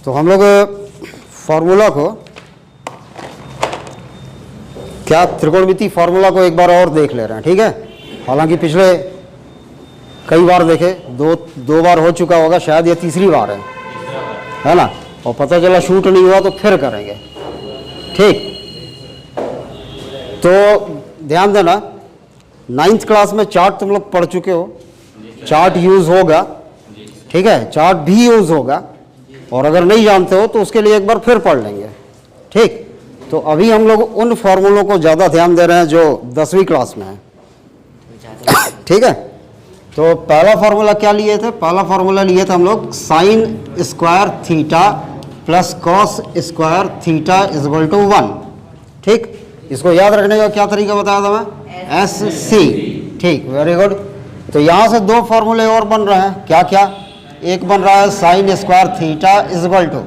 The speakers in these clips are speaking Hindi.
तो हम लोग फॉर्मूला को क्या त्रिकोणमिति फॉर्मूला को एक बार और देख ले रहे हैं, ठीक है। हालांकि पिछले कई बार देखे, दो बार हो चुका होगा, शायद ये तीसरी बार है ना। और पता चला शूट नहीं हुआ तो फिर करेंगे, ठीक। तो ध्यान देना, 9th क्लास में चार्ट तुम लोग पढ़ चुके हो, चार्ट यूज होगा, ठीक है, चार्ट भी यूज होगा। और अगर नहीं जानते हो तो उसके लिए एक बार फिर पढ़ लेंगे, ठीक। तो अभी हम लोग उन फॉर्मूलों को ज़्यादा ध्यान दे रहे हैं जो 10वीं क्लास में है, ठीक है। तो पहला फॉर्मूला क्या लिए थे? पहला फॉर्मूला लिए थे हम लोग sine square theta plus cos square theta is equal to 1, ठीक। इसको याद रखने का क्या तरीका बताया था मैं? SC, ठीक, वेरी गुड। तो यहाँ से दो फॉर्मूले और बन रहे हैं, क्या क्या? एक बन रहा है sine square theta is equal to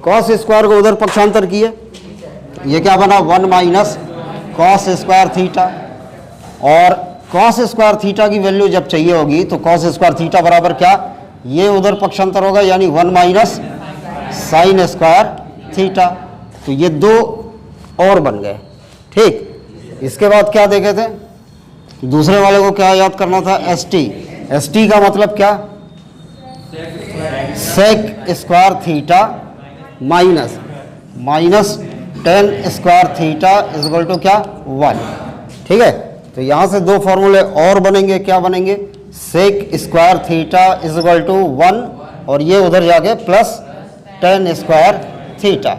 cos square को उधर पक्षांतर किए, ये क्या बना? 1 माइनस कॉस स्क्वायर थीटा। और कॉस स्क्वायर थीटा की वैल्यू जब चाहिए होगी तो कॉस स्क्वायर थीटा बराबर क्या? ये उधर पक्षांतर होगा, यानी 1 माइनस साइन स्क्वायर थीटा। तो ये दो और बन गए, ठीक। इसके बाद क्या देखे थे? दूसरे वाले को क्या याद करना था? ST। ST का मतलब क्या? Sec square theta minus tan square theta is equal to क्या? 1, ठीक है। तो यहाँ से दो फॉर्मूले और बनेंगे, क्या बनेंगे? Sec square theta is equal to 1 और ये उधर जाके प्लस टेन स्क्वायर थीटा।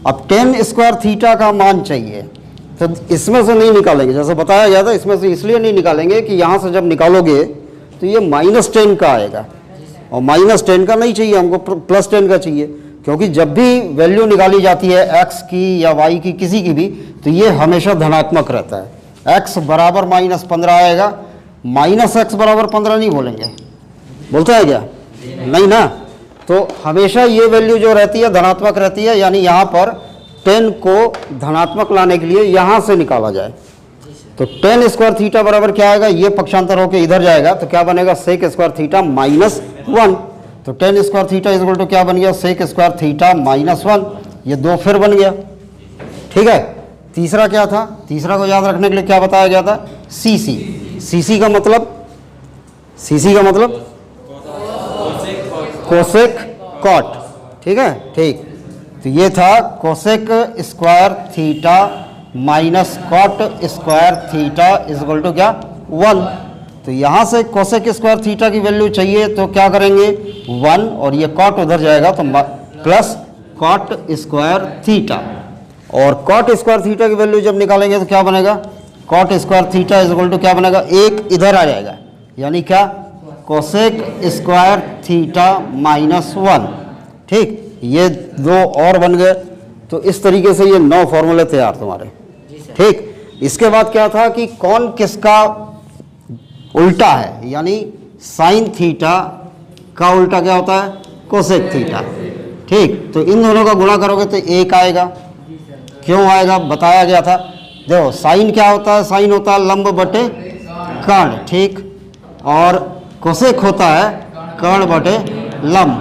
अब टेन स्क्वायर थीटा का मान चाहिए, तो इसमें से नहीं निकालेंगे, जैसे बताया गया था, इसमें से इसलिए नहीं निकालेंगे कि यहाँ से जब निकालोगे तो ये -10 का आएगा, और -10 का नहीं चाहिए हमको, +10 का चाहिए। क्योंकि जब भी वैल्यू निकाली जाती है x की या y की, किसी की भी, तो ये हमेशा धनात्मक रहता है। x बराबर -15 आएगा, -x बराबर 15 नहीं बोलेंगे, बोलता है क्या? नहीं ना। तो हमेशा ये वैल्यू जो रहती है धनात्मक रहती है, यानी यहाँ पर 10 को धनात्मक लाने के लिए यहाँ से निकाला जाए। तो टेन स्क्वायर थीटा बराबर क्या आएगा? ये पक्षांतर होकर इधर जाएगा, तो क्या बनेगा? Sec square theta -1। तो tan square theta is equal to क्या बन गया? Sec square theta -1। ये दो फिर बन गया, ठीक है। तीसरा क्या था? तीसरा को याद रखने के लिए क्या बताया गया था? CC। CC का मतलब कोसेक कॉट, ठीक है, ठीक। तो ये था cosec square theta minus cot square theta is equal to क्या? 1। तो यहाँ से कोसेक स्क्वायर थीटा की वैल्यू चाहिए तो क्या करेंगे? 1 और ये कॉट उधर जाएगा तो प्लस कॉट स्क्वायर थीटा। और कॉट स्क्वायर थीटा की वैल्यू जब निकालेंगे तो क्या बनेगा? Cot square theta is equal to क्या बनेगा? एक इधर आ जाएगा, यानी क्या? कोसेक स्क्वायर थीटा -1, ठीक। ये दो और बन गए। तो इस तरीके से ये 9 फॉर्मूले तैयार तुम्हारे, ठीक। इसके बाद क्या था कि कौन किसका उल्टा है, यानी साइन थीटा का उल्टा क्या होता है? कोसेक थीटा, ठीक। तो इन दोनों का गुणा करोगे तो 1 आएगा। क्यों आएगा? बताया गया था। देखो, साइन क्या होता है? साइन होता है लंब बटे कर्ण, ठीक। और कोसेक होता है कर्ण बटे लंब,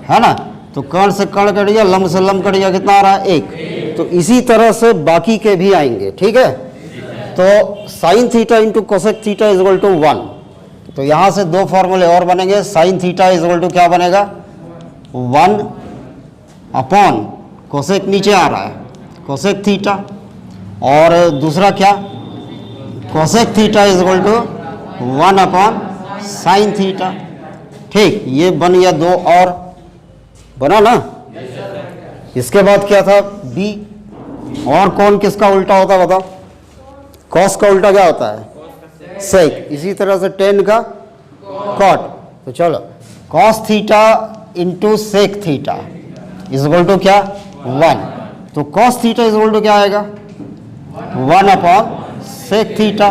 है ना। तो कर्ण से कर्ण कट गया, लंब से लंब कट गया, कितना आ रहा है? 1। तो इसी तरह से बाकी के भी आएंगे, ठीक है। तो sine theta into cosec theta is equal to 1। तो यहाँ से दो फॉर्मूले और बनेंगे। Sine theta is equal to क्या बनेगा? 1 अपॉन कोसेक नीचे आ रहा है, कोसेक थीटा। और दूसरा क्या? Cosec theta is equal to 1 upon sine theta, ठीक। ये बन गया, दो और बना ना। इसके बाद क्या था? B। और कौन किसका उल्टा होता है बताओ? कॉस का उल्टा क्या होता है? सेक। इसी तरह से टेन का कॉट। तो चलो, cos theta into sec theta is equal to क्या? 1। तो cos theta is equal to क्या आएगा? 1 अपॉन सेक थीटा।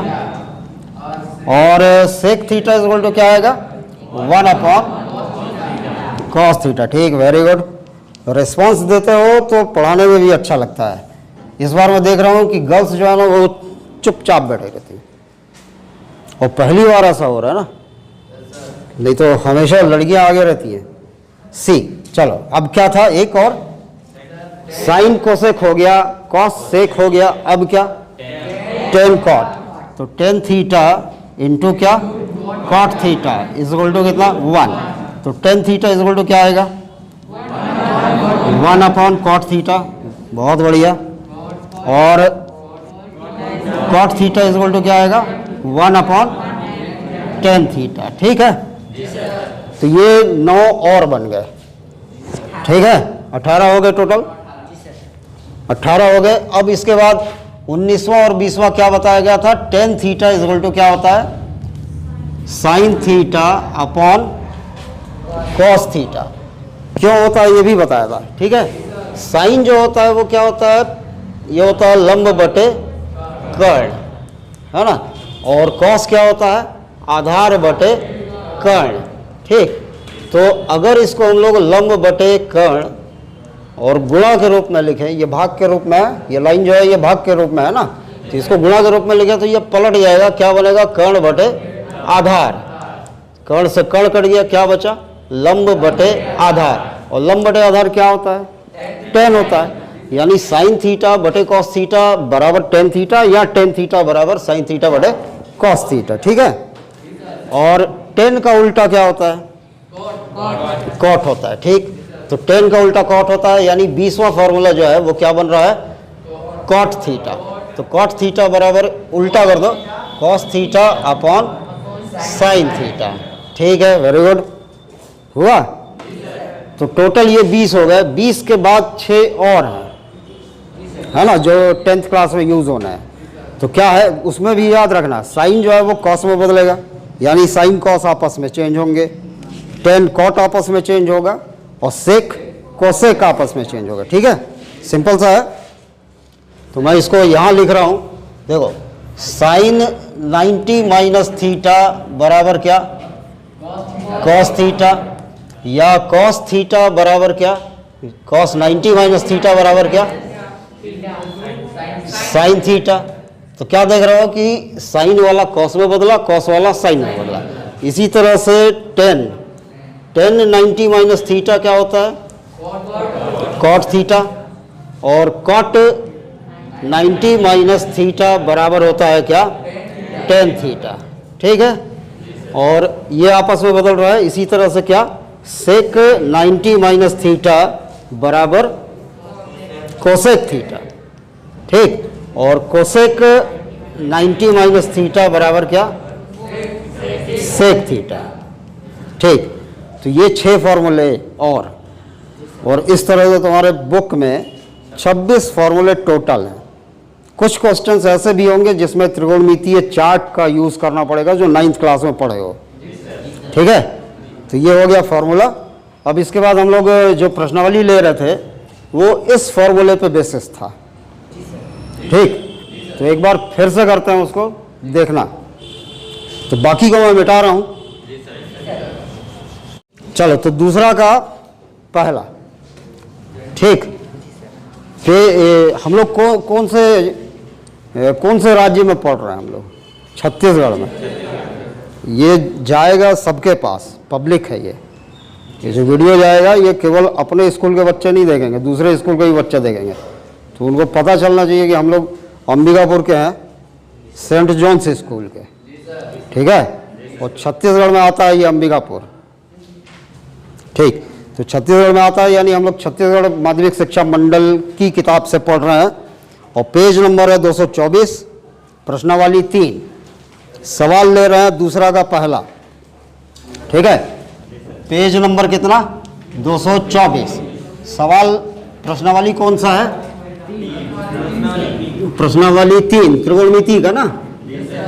और sec theta is equal to क्या आएगा? 1 अपॉन कॉस थीटा, ठीक। Very good. रिस्पॉन्स देते हो तो पढ़ाने में भी अच्छा लगता है। इस बार मैं देख रहा हूँ कि गर्ल्स जो है ना वो चुपचाप बैठे रहती हैं, और पहली बार ऐसा हो रहा है ना, नहीं तो हमेशा लड़कियां आगे रहती हैं। C। चलो अब क्या था, एक और साइन कोसेक हो गया, कॉस सेक हो गया, अब क्या टेन कॉट। तो टेन थीटा इंटू क्या cot theta is equal to कितना 1। तो tan theta is equal to क्या आएगा 1 अपॉन कॉट थीटा, बहुत बढ़िया। और cot theta is equal to क्या आएगा 1 अपॉन टेन थीटा। ठीक है, तो ये 9 और बन गए। ठीक है, 18 हो गए टोटल, 18 हो गए। अब इसके बाद 19वां और 20वां क्या बताया गया था, tan theta is equal to क्या होता है sine theta upon cos theta. क्यों होता है ये भी बताया था। ठीक है, साइन जो होता है वो क्या होता है, ये होता है लंब बटे कर्ण, है ना। और कॉस क्या होता है आधार बटे कर्ण। ठीक, तो अगर इसको हम लोग लंब बटे कर्ण और गुणा के रूप में लिखें, ये भाग के रूप में है, ये लाइन जो है ये भाग के रूप में है ना, तो इसको गुणा के रूप में लिखें तो ये पलट जाएगा, क्या बनेगा कर्ण बटे आधार। कर्ण से कर्ण कट गया, क्या बचा लंब बटे आधार। और लंब बटे आधार क्या होता है टेन होता है, यानी साइन थीटा बटे कॉस थीटा बराबर टेन थीटा, या टेन थीटा बराबर साइन थीटा बटे कॉस थीटा। ठीक है, और टेन का उल्टा क्या होता है कॉट होता है। ठीक, तो टेन का उल्टा कॉट होता है, यानी 20वां फॉर्मूला जो है वो क्या बन रहा है कॉट थीटा। तो कॉट थीटा बराबर उल्टा कर दो cos theta upon sine theta. ठीक है, वेरी गुड, हुआ। तो टोटल ये 20 हो गए। 20 के बाद 6 और हैं, है ना, जो 10th क्लास में यूज होना है। तो क्या है उसमें भी याद रखना, साइन जो है वो कॉस में बदलेगा, यानी साइन कॉस आपस में चेंज होंगे, टेन कॉट आपस में चेंज होगा, और सेक कोसेक आपस में चेंज होगा। ठीक है, सिंपल सा है। तो मैं इसको यहां लिख रहा हूं, देखो साइन 90 माइनस थीटा बराबर क्या कॉस थीटा, या कॉस थीटा बराबर क्या कॉस 90 माइनस थीटा बराबर क्या साइन थीटा। तो क्या देख रहे हो कि साइन वाला कॉस में बदला, कॉस वाला साइन में बदला। इसी तरह से टेन 90 माइनस थीटा क्या होता है कॉट थीटा, और कॉट 90 माइनस थीटा बराबर होता है क्या टेन थीटा। ठीक है, और ये आपस में बदल रहा है। इसी तरह से क्या सेक 90 माइनस थीटा बराबर कोसेक थीटा। ठीक, और कोसेक 90 माइनस थीटा बराबर क्या सेक थीटा। ठीक, तो ये 6 फॉर्मूले और इस तरह से तुम्हारे बुक में 26 फॉर्मूले टोटल हैं। कुछ क्वेश्चंस ऐसे भी होंगे जिसमें त्रिकोणमितीय चार्ट का यूज करना पड़ेगा, जो 9th क्लास में पढ़े हो। ठीक है, तो ये हो गया फॉर्मूला। अब इसके बाद हम लोग जो प्रश्नावली ले रहे थे वो इस फॉर्मूले पे बेसिस था। ठीक, तो एक बार फिर से करते हैं उसको, देखना। तो बाकी को मैं मिटा रहा हूं। चलो, तो दूसरा का पहला। ठीक, हम लोग कौन से राज्य में पढ़ रहे हैं हम लोग, छत्तीसगढ़ में। ये जाएगा सबके पास, पब्लिक है ये जो वीडियो जाएगा ये केवल अपने स्कूल के बच्चे नहीं देखेंगे, दूसरे स्कूल के भी बच्चे देखेंगे। तो उनको पता चलना चाहिए कि हम लोग अंबिकापुर के हैं, सेंट जॉन्स स्कूल के। ठीक है, और छत्तीसगढ़ में आता है ये अंबिकापुर। ठीक, तो छत्तीसगढ़ में आता है, यानी हम लोग छत्तीसगढ़ माध्यमिक शिक्षा मंडल की किताब से पढ़ रहे हैं। और पेज नंबर है 224, प्रश्नावली 3, सवाल ले रहे हैं दूसरा का पहला। ठीक है, पेज नंबर कितना 224, सवाल प्रश्नावली कौन सा है प्रश्नावली 3 त्रिकोणमिति का ना,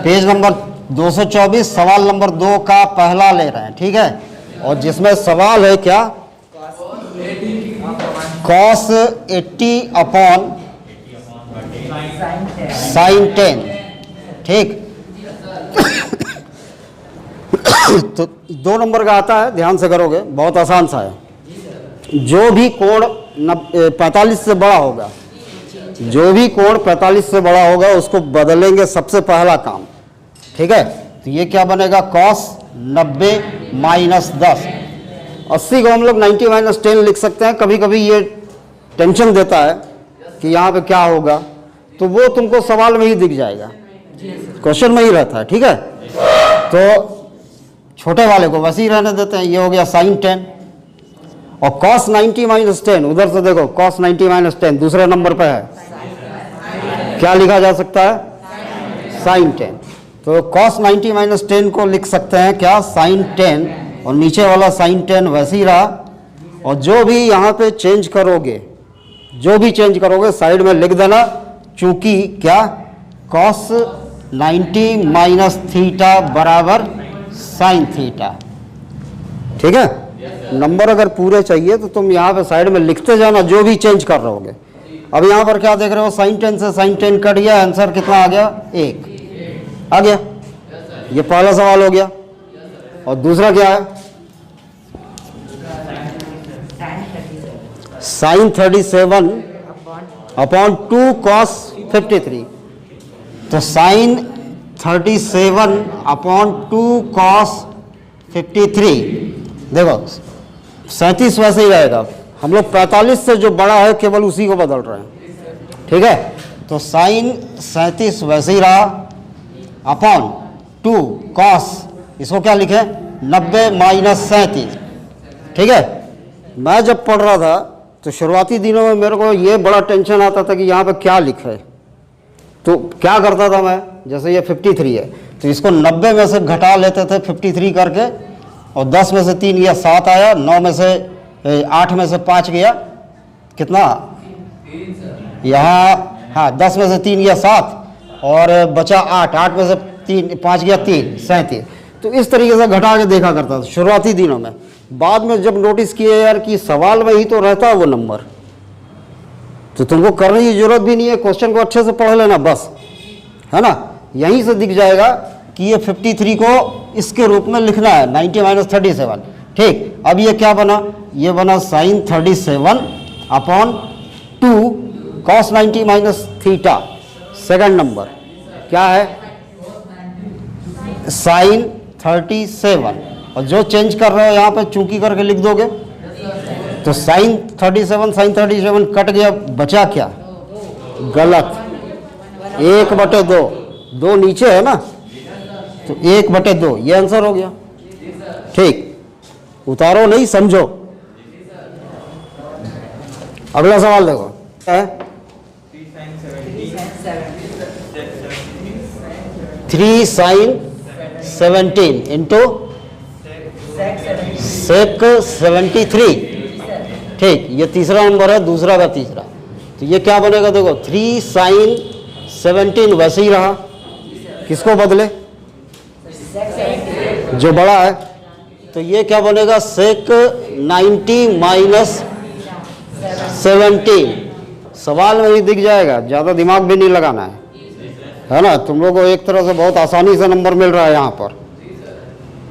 पेज नंबर 224, सवाल नंबर 2 का पहला ले रहे हैं। ठीक है, और जिसमें सवाल है क्या cos 80 अपॉन साइन 10। ठीक, तो 2 नंबर का आता है, ध्यान से करोगे, बहुत आसान सा है। जो भी कोण 45 से बड़ा होगा, जो भी कोण 45 से बड़ा होगा उसको बदलेंगे सबसे पहला काम। ठीक है, तो ये क्या बनेगा cos 90 माइनस 10। 80 को हम लोग 90 माइनस 10 लिख सकते हैं। कभी कभी ये टेंशन देता है कि यहाँ पे क्या होगा, तो वो तुमको सवाल में ही दिख जाएगा, क्वेश्चन में ही रहता है। ठीक है, तो छोटे वाले को वैसे ही रहने देते हैं। ये हो गया साइन 10 और कॉस 90 माइनस 10, उधर से देखो कॉस 90 माइनस 10 दूसरे नंबर पे है, क्या लिखा जा सकता है, साइन 10। तो कॉस 90 माइनस 10 को लिख सकते हैं क्या, साइन 10, और नीचे वाला साइन 10 वैसे ही रहा। और जो भी यहाँ पे चेंज करोगे, जो भी चेंज करोगे साइड में लिख देना, चूंकि क्या, कॉस 90 माइनस थीटा बराबर साइन थीटा। ठीक है, नंबर अगर पूरे चाहिए तो तुम यहाँ पे साइड में लिखते जाना जो भी चेंज कर रहोगे। अब यहाँ पर क्या देख रहे हो, साइन 10 से साइन 10 कट गया, आंसर कितना आ गया, 1 आ गया। ये पहला सवाल हो गया। और दूसरा क्या है, साइन 37 अपॉन 2 कॉस 53। तो साइन 37 अपॉन 2 कॉस 53, देखो 37 वैसे ही रहेगा, हम लोग 45 से जो बड़ा है केवल उसी को बदल रहे हैं। ठीक है, तो साइन 37 वैसे ही रहा अपॉन 2 कॉस, इसको क्या लिखे, 90 माइनस 37। ठीक है, मैं जब पढ़ रहा था तो शुरुआती दिनों में मेरे को ये बड़ा टेंशन आता था कि यहाँ पे क्या लिखे। तो क्या करता था मैं, जैसे ये 53 है तो इसको 90 में से घटा लेते थे 53 करके, और 10 में से 3 गया 7 आया, 9 में से 8 में से 5 गया कितना, यहाँ हाँ 10 में से 3 गया 7 और बचा 8, 8 में से 5 गया 3, 37। तो इस तरीके से घटा के देखा करता था शुरुआती दिनों में। बाद में जब नोटिस किया यार कि सवाल में ही तो रहता है वो नंबर, तो तुमको करने की जरूरत भी नहीं है, क्वेश्चन को अच्छे से पढ़ लेना बस, है ना। यहीं से दिख जाएगा कि ये 53 को इसके रूप में लिखना है, 90 माइनस 37। ठीक, अब ये क्या बना, ये बना sine 37 upon 2 cos 90 minus theta. Second number क्या है, साइन 37, और जो चेंज कर रहे हो यहाँ पे चूंकि करके लिख दोगे, तो साइन 37 साइन 37 कट गया, बचा क्या, गलत, 1/2, 2 नीचे है ना, तो 1/2 ये आंसर हो गया। ठीक, उतारो नहीं, समझो। अगला सवाल देखो, है 3 साइन 17 इंटू सेक 73। ठीक, ये तीसरा नंबर है, दूसरा का तीसरा। तो ये क्या बनेगा, देखो 3 साइन 17 वैसे ही रहा, किसको बदले, जो बड़ा है, तो ये क्या बनेगा, सेक 90 माइनस 17। सवाल में ही दिख जाएगा, ज़्यादा दिमाग भी नहीं लगाना है ना। तुम लोगों को एक तरह से बहुत आसानी से नंबर मिल रहा है यहाँ पर।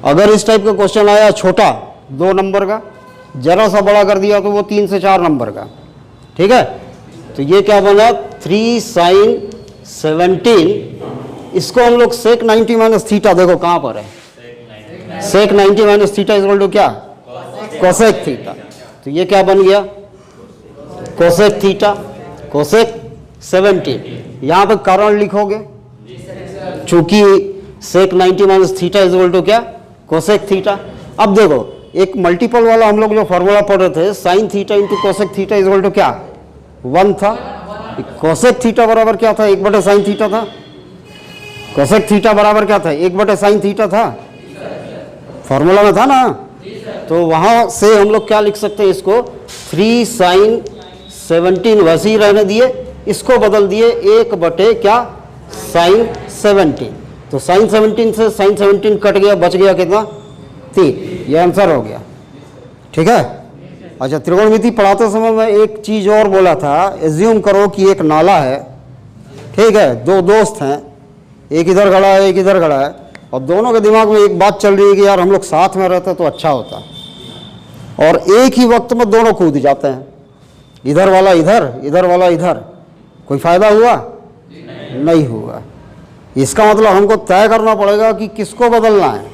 अगर इस टाइप का क्वेश्चन आया छोटा 2 नंबर का, जरा सा बड़ा कर दिया तो वो 3 से 4 नंबर का। ठीक है, तो ये क्या बना, 3 साइन 17, इसको हम लोग सेक 90 माइनस थीटा, देखो कहाँ पर है, सेक 90 माइनस थीटा इक्वल टू क्या, कोसेक थीटा। तो ये क्या बन गया, कोसेक थीटा, कोसेक 17। यहाँ पे कारण लिखोगे, चूंकि सेक 90 माइनस थीटा इक्वल टू क्या, कोसेक थीटा। अब देखो एक मल्टीपल वाला हम लोग जो फॉर्मूला पढ़ रहे थे, sine theta into cosec theta equal to क्या, 1 था। कोसेक थीटा बराबर क्या था, 1/sin थीटा था। कोसेक थीटा बराबर क्या था, 1/sin थीटा था, फॉर्मूला में था ना। तो वहां से हम लोग क्या लिख सकते हैं, इसको 3 साइन 17 वैसे ही रहने दिए, इसको बदल दिए 1 क्या, साइन 17। तो साइन 17 से साइन 17 कट गया, बच गया कितना, 3। ये आंसर हो गया। ठीक है, अच्छा त्रिकोणमिति पढ़ाते समय मैं एक चीज और बोला था, एज्यूम करो कि एक नाला है, ठीक है, 2 दोस्त हैं, एक इधर खड़ा है एक इधर खड़ा है, और दोनों के दिमाग में एक बात चल रही है कि यार हम लोग साथ में रहते तो अच्छा होता, और एक ही वक्त में दोनों कूद जाते हैं, इधर वाला इधर, इधर वाला इधर। कोई फायदा हुआ, नहीं हुआ। इसका मतलब हमको तय करना पड़ेगा कि किसको बदलना है,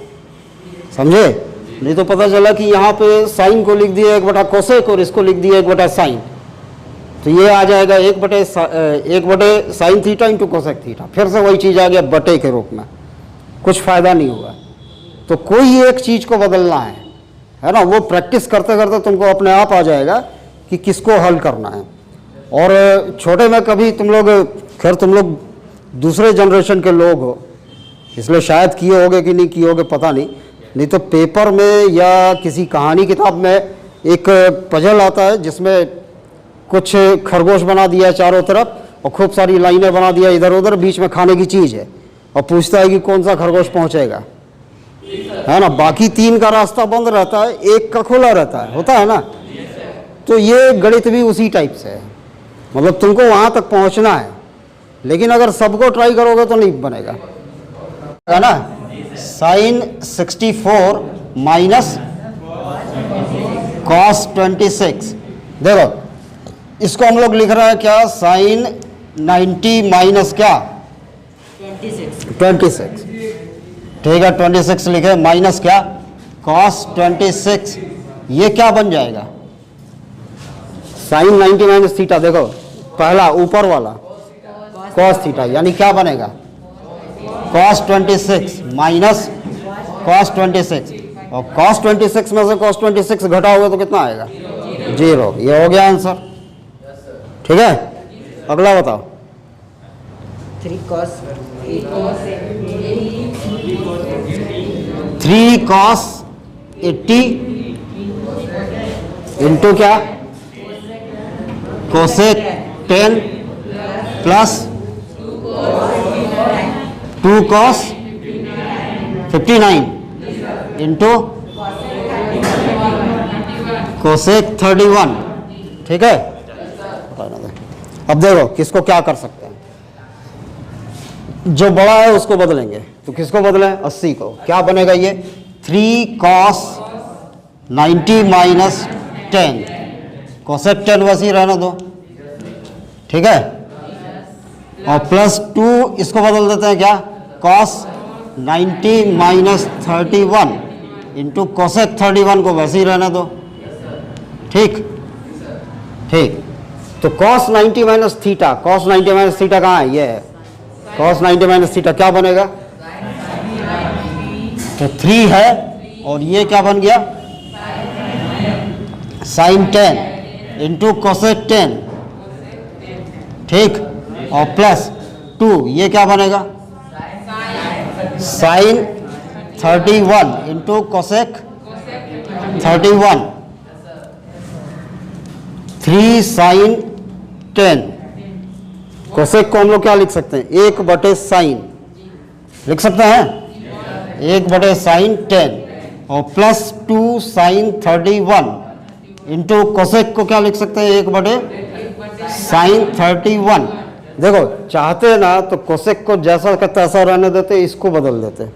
समझे। नहीं तो पता चला कि यहाँ पे साइन को लिख दिया 1 बटा कोसेक और इसको लिख दिया 1 बटा साइन, तो ये आ जाएगा 1 बटे sign theta into cosec theta, फिर से वही चीज़ आ गया बटे के रूप में, कुछ फ़ायदा नहीं हुआ। तो कोई एक चीज़ को बदलना है ना, वो प्रैक्टिस करते करते तुमको अपने आप आ जाएगा कि किसको हल करना है। और छोटे में कभी तुम लोग, खैर तुम लोग दूसरे जनरेशन के लोग हो इसलिए शायद किए होगे कि नहीं किए होगे पता नहीं तो पेपर में या किसी कहानी किताब में एक पजल आता है जिसमें कुछ खरगोश बना दिया चारों तरफ और खूब सारी लाइनें बना दिया इधर उधर, बीच में खाने की चीज़ है और पूछता है कि कौन सा खरगोश पहुंचेगा, है ना। बाकी 3 का रास्ता बंद रहता है, 1 का खुला रहता है, होता है ना। तो ये गणित भी उसी टाइप से है, मतलब तुमको वहाँ तक पहुँचना है, लेकिन अगर सबको ट्राई करोगे तो नहीं बनेगा, है ना। साइन 64 माइनस कॉस 26, देखो इसको हम लोग लिख रहे हैं क्या, साइन 90 माइनस क्या 26, ठीक है 26 लिखे, माइनस क्या कॉस 26, ये क्या बन जाएगा साइन 90 माइनस थीटा, देखो पहला ऊपर वाला कॉस थीटा, यानी क्या बनेगा कॉस 26 माइनस कॉस 26, और कॉस 26 में से कॉस 26 घटाओगे तो कितना आएगा 0, ये हो गया आंसर, ठीक है। अगला बताओ 3 cos 80 इंटू क्या cosec 10 plus 2 cos 59 into cosec 31, ठीक है। अब देखो किसको क्या कर सकते हैं, जो बड़ा है उसको बदलेंगे, तो किसको बदलें 80 को, क्या बनेगा ये 3 cos 90 माइनस 10, कोसेक 10 वैसे रहना दो, ठीक है, और प्लस 2 इसको बदल देते हैं क्या cos 90 माइनस 31 इंटू कोसेक 31 को वैसे ही रहने दो, ठीक ठीक। तो cos 90 minus theta, cos 90 minus theta कहाँ है, ये है cos 90 माइनस थीटा, क्या बनेगा तो 3 है, और ये क्या बन गया साइन 10 इंटू कोसेक 10, ठीक, और प्लस 2 ये क्या बनेगा sine 31 into cosec 31, 3 sine 10, cosec को हम लोग क्या लिख सकते हैं 1 बटे साइन लिख सकते हैं, 1 बटे साइन 10, और प्लस 2 साइन 31 इंटू कोसेक को क्या लिख सकते हैं 1 बटे साइन 31। देखो चाहते ना तो कोसेक को जैसा का तैसा रहने देते, इसको बदल देते,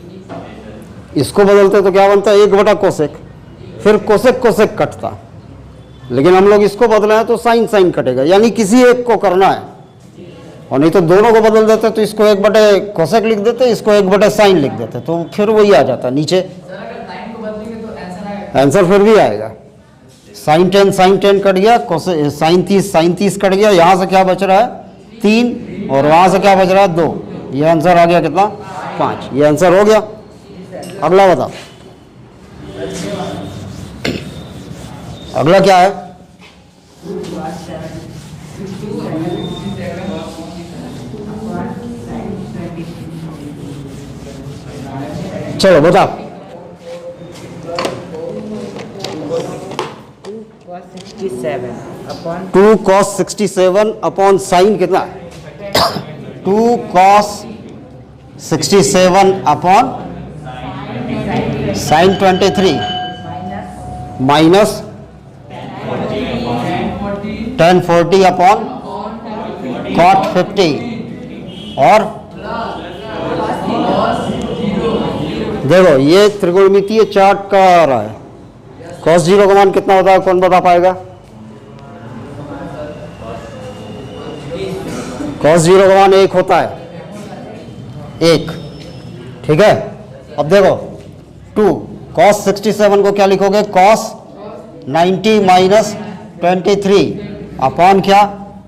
इसको बदलते तो क्या बनता है 1 बटा कोसेक, फिर कोसेक कोसेक कटता, लेकिन हम लोग इसको बदले हैं तो साइन साइन कटेगा, यानी किसी एक को करना है, और नहीं तो दोनों को बदल देते तो इसको 1 बटे कोसेक लिख देते, इसको 1 बटे साइन लिख देते, तो फिर वही आ जाता नीचे, आंसर फिर भी आएगा साइन 10 कट गया, साइन 30 कट गया, यहाँ से क्या बच रहा है 3, और वहाँ से क्या बच रहा है 2, ये आंसर आ गया कितना 5, ये आंसर हो गया। अगला बताओ, अगला क्या है चलो बताओ 2 cos 67 अपॉन साइन कितना 2 cos 67 upon sine 23 minus 1040 upon cot 50, और देखो ये त्रिकोणमितीय चार्ट का आ रहा है, cos 0 का मान कितना होता है, कौन बता पाएगा cos 0 का मान 1 होता है, 1, ठीक है। अब देखो 2 कॉस 67 को क्या लिखोगे, कॉस 90 माइनस 23 अपॉन क्या,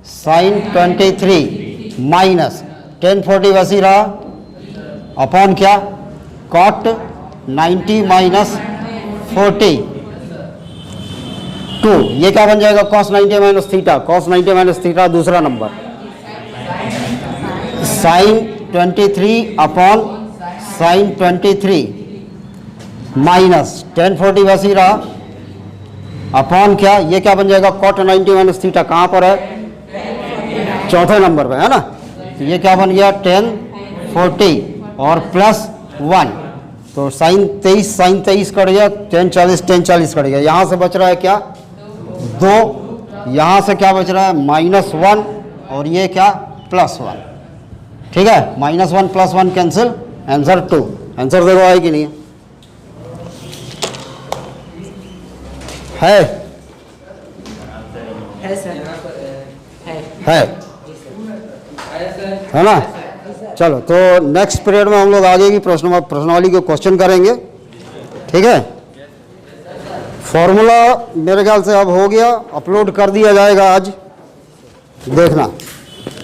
साइन 23 माइनस 1040 वैसी रहा अपॉन क्या, कॉट 90 माइनस 40 2, ये क्या बन जाएगा, cos 90 minus theta, cos 90 minus theta दूसरा number, sine 23 upon sine 23 minus 1040 वैसी रहा अपॉन क्या, ये क्या बन जाएगा, कॉट 90 माइनस थीटा कहाँ पर है, चौथे नंबर पे है ना, तो ये क्या बन गया 1040 और प्लस 1, तो साइन 23 कट गया, 1040 कट गया, यहाँ से बच रहा है क्या 2, यहाँ से क्या बच रहा है -1 और ये क्या +1, ठीक है, -1 +1 कैंसिल, आंसर 2, आंसर देखो है कि नहीं है, है सर, है है ना। चलो तो नेक्स्ट पीरियड में हम लोग आगे की प्रश्नावली के क्वेश्चन करेंगे, ठीक है। फॉर्मूला मेरे ख्याल से अब हो गया, अपलोड कर दिया जाएगा आज, देखना।